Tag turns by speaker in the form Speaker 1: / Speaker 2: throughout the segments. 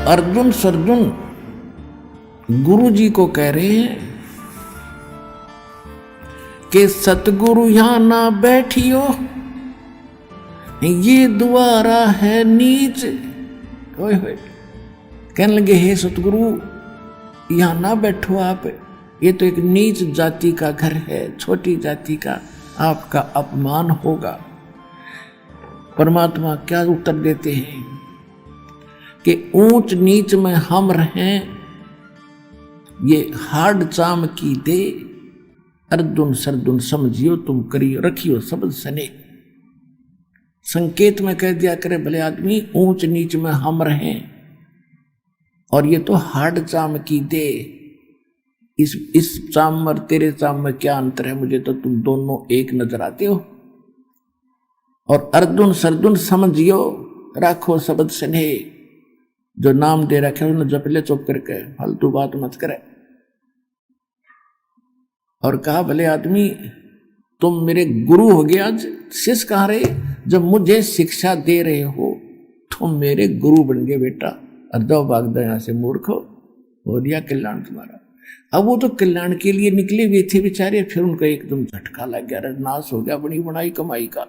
Speaker 1: अर्जुन सर्जुन गुरु जी को कह रहे हैं कि सतगुरु यहां ना बैठियो, ये द्वारा है नीच। होए होए, कहने लगे हे सतगुरु यहां ना बैठो आप, ये तो एक नीच जाति का घर है, छोटी जाति का आपका अपमान होगा। परमात्मा क्या उत्तर देते हैं कि ऊंच नीच में हम रहें, ये हार्ड चाम की दे, अर्जुन सर्जुन समझियो तुम करियो रखियो शब्द सने। संकेत में कह दिया करे भले आदमी ऊंच नीच में हम रहें, और ये तो हार्ड चाम की दे। इस चाम और तेरे चाम में क्या अंतर है, मुझे तो तुम दोनों एक नजर आते हो। और अर्जुन सर्जुन समझियो राखो शब्द सने, जो नाम दे रखे उन्हें जप ले चुप करके, फालतू बात मत करे। और कहा भले आदमी तुम मेरे गुरु हो गए, आज शिष्य कहाँ रहे, जब मुझे शिक्षा दे रहे हो तुम मेरे गुरु बन गए बेटा। और दो भाग दो यहां से मूर्ख हो दिया कल्याण तुम्हारा। अब वो तो कल्याण के लिए निकले हुए थे बेचारे, फिर उनका एकदम झटका लग गया, नाश हो गया बड़ी बनाई कमाई का।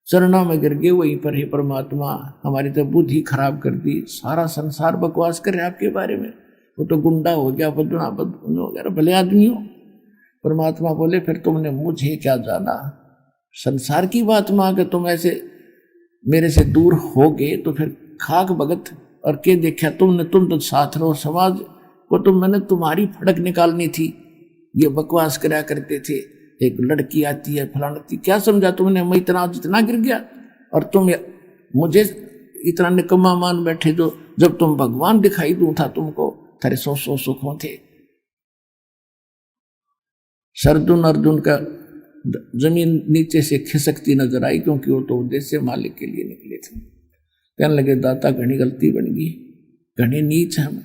Speaker 1: चरणों में गिर गए वहीं पर। ही परमात्मा हमारी तो बुद्धि खराब कर दी, सारा संसार बकवास करे आपके बारे में, वो तो गुंडा हो गया, बदना बदन हो गया, भले आदमी हो। परमात्मा बोले फिर तुमने मुझे क्या जाना, संसार की बात में आकर तुम ऐसे मेरे से दूर हो गए, तो फिर खाक भगत और के देखा तुमने, तुम तो साथ रहो, समाज को तो मैंने तुम्हारी फड़क निकालनी थी। ये बकवास करा करते थे, एक लड़की आती है फलानी, क्या समझा तुमने, मैं इतना जितना गिर गया और तुम मुझे इतना निकम्मा मान बैठे, जो जब तुम भगवान दिखाई दूं था तुमको, तेरे सौ सुखों थे। सर्जुन अर्जुन का जमीन नीचे से खिसकती नजर आई, क्योंकि वो तो उद्देश्य मालिक के लिए निकले थे। कहने लगे दाता घनी गलती बन गई, घनी नीच हम।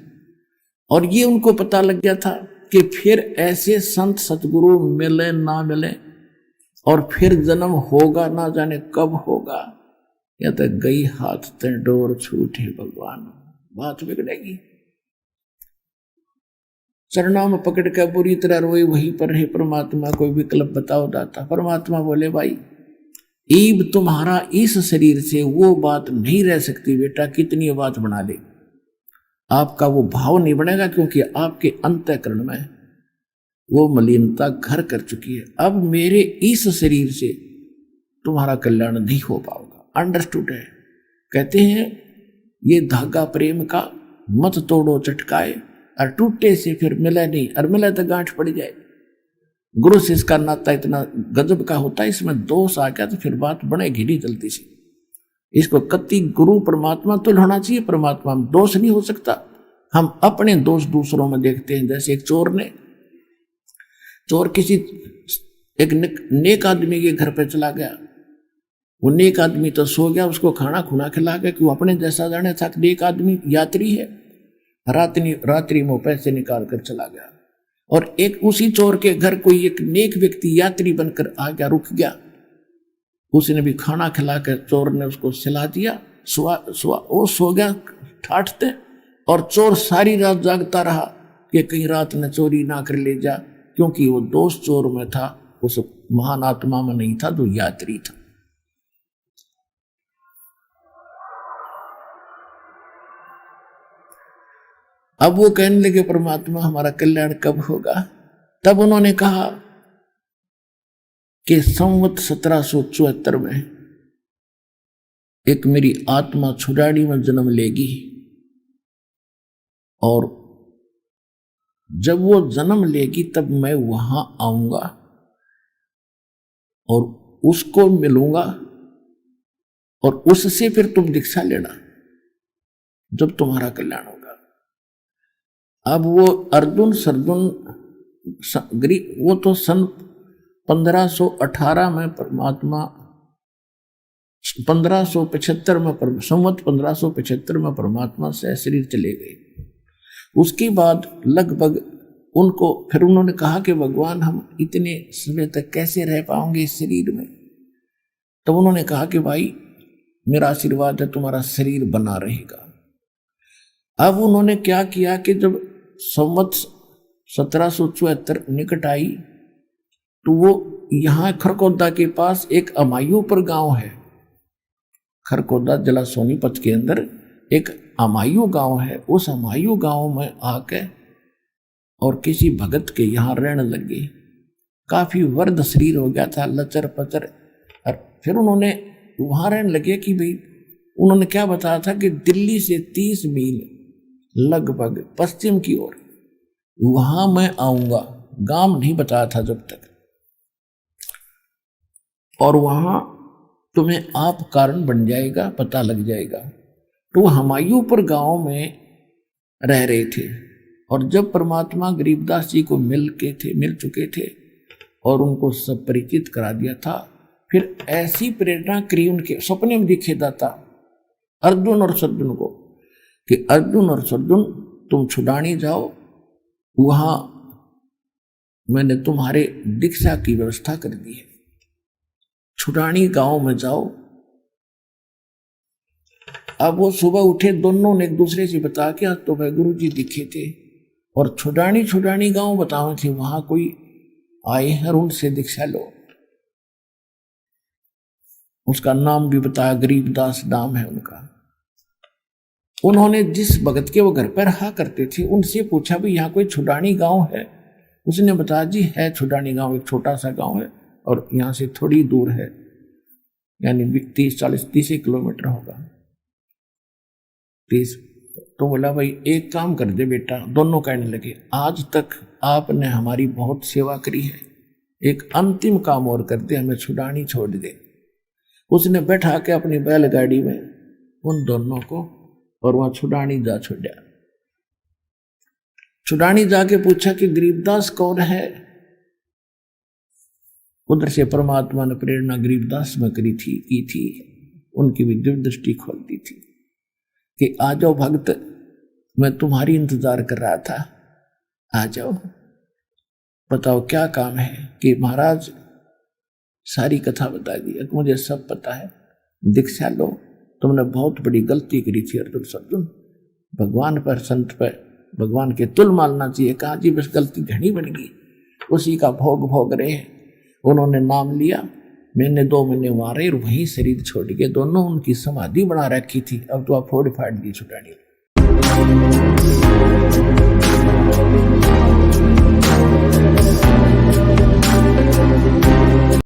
Speaker 1: और ये उनको पता लग गया था कि फिर ऐसे संत सतगुरु मिले ना मिले, और फिर जन्म होगा ना जाने कब होगा। या तो गई हाथ ते डोर छूटे भगवान, बात बिगड़ेगी। चरणों में पकड़ कर बुरी तरह रोए, वहीं पर है परमात्मा कोई विकल्प बताओ दाता। परमात्मा बोले भाई ईब तुम्हारा इस शरीर से वो बात नहीं रह सकती बेटा, कितनी बात बना ले, आपका वो भाव नहीं बनेगा, क्योंकि आपके अंतःकरण में वो मलिनता घर कर चुकी है। अब मेरे इस शरीर से तुम्हारा कल्याण नहीं हो पाएगा। अंडरस्टूड है। कहते हैं ये धागा प्रेम का मत तोड़ो चटकाए, और टूटे से फिर मिले नहीं, और मिले तो गांठ पड़ जाए। गुरु शिष्य का नाता इतना गजब का होता है, इसमें दोष आ गया तो फिर बात बनेगी नहीं जल्दी से। इसको कति गुरु परमात्मा तो होना चाहिए, परमात्मा में दोष नहीं हो सकता। हम अपने दोष दूसरों में देखते हैं। जैसे एक चोर किसी एक नेक आदमी के घर पे चला गया, वो नेक आदमी तो सो गया, उसको खाना खुना खिला गया कि वो अपने जैसा जाने था, नेक आदमी यात्री है। रात्रि में पैसे निकाल कर चला गया, और एक उसी चोर के घर कोई एक नेक व्यक्ति यात्री बनकर आ गया, रुक गया। उसने भी खाना खिलाकर चोर ने उसको सिला दिया, वो सो गया ठाठते, और चोर सारी रात जागता रहा कि कहीं रात ने चोरी ना कर ले जा, क्योंकि वो दोष चोर में था, उस महान आत्मा में नहीं था जो यात्री था। अब वो कहने लगे परमात्मा हमारा कल्याण कब होगा। तब उन्होंने कहा कि संवत 1774 में एक मेरी आत्मा छुड़ाड़ी में जन्म लेगी, और जब वो जन्म लेगी तब मैं वहां आऊंगा और उसको मिलूंगा, और उससे फिर तुम दीक्षा लेना जब तुम्हारा कल्याण होगा। अब वो अर्जुन सर्जुन वो तो सन 1518 में परमात्मा 1575 में संवत 1575 में परमात्मा से शरीर चले गए। उसके बाद लगभग उनको फिर उन्होंने कहा कि भगवान हम इतने समय तक कैसे रह पाओगे इस शरीर में। तब उन्होंने कहा कि भाई मेरा आशीर्वाद है तुम्हारा शरीर बना रहेगा, अब उन्होंने क्या किया कि जब संवत 1774 निकट आई तो वो यहाँ खरकोदा के पास एक अमायूपुर गांव है। खरकोदा जिला सोनीपत के अंदर एक अमायू गांव है। उस अमायू गांव में आके और किसी भगत के यहाँ रहने लगे। काफी वर्द शरीर हो गया था, लचर पचर। और फिर उन्होंने वहां रहने लगे कि भाई उन्होंने क्या बताया था कि दिल्ली से 30 मील लगभग पश्चिम की ओर वहां मैं आऊंगा। गांव नहीं बताया था जब तक, और वहां तुम्हें आप कारण बन जाएगा, पता लग जाएगा। तो हमायूपुर गांव में रह रहे थे और जब परमात्मा गरीबदास जी को मिल चुके थे और उनको सब परिचित करा दिया था, फिर ऐसी प्रेरणा करी उनके सपने में दिखे दाता अर्जुन और सज्जन को कि अर्जुन और सज्जन तुम छुड़ानी जाओ, वहां मैंने तुम्हारे दीक्षा की व्यवस्था कर दी है। छुड़ानी गांव में जाओ। अब वो सुबह उठे, दोनों ने एक दूसरे से बता के आज तो भाई गुरु जी दिखे थे और छुड़ानी गांव बताओ थे, वहां कोई आए हैं, उनसे दीक्षा लो। उसका नाम भी बताया, गरीबदास नाम है उनका। उन्होंने जिस भगत के वो घर पर रहा करते थे उनसे पूछा भी यहाँ कोई छुड़ानी गांव है। उसने बताया जी है छुड़ानी गांव, एक छोटा सा गांव है और यहाँ से थोड़ी दूर है, यानी 30 किलोमीटर होगा। 30। तो बोला भाई एक काम कर दे बेटा। दोनों कहने लगे आज तक आपने हमारी बहुत सेवा करी है, एक अंतिम काम और कर दे, हमें छुड़ानी छोड़ दे। उसने बैठा के अपनी बैलगाड़ी में उन दोनों को और वहां छुड़ानी जा छोड़ा। छुड़ानी जाके पूछा कि गरीबदास कौन है। उधर से परमात्मा ने प्रेरणा गरीबदास में की थी। उनकी भी दिव्य दृष्टि खोल दी थी कि आ जाओ भक्त, मैं तुम्हारी इंतजार कर रहा था, आ जाओ, बताओ क्या काम है। कि महाराज सारी कथा बता दी, मुझे सब पता है, दीक्षा लो, तुमने बहुत बड़ी गलती करी थी अर्जुन सज्जन, भगवान पर संत पर भगवान के तुल मानना चाहिए। कहा जी बस गलती घनी बन गई, उसी का भोग रहे हैं। उन्होंने नाम लिया, मैंने 2 महीने वहां रहे और वहीं शरीर छोड़ के दोनों उनकी समाधि बना रखी थी। अब तो आप फोड़ फाड़ दी छुड़ानी।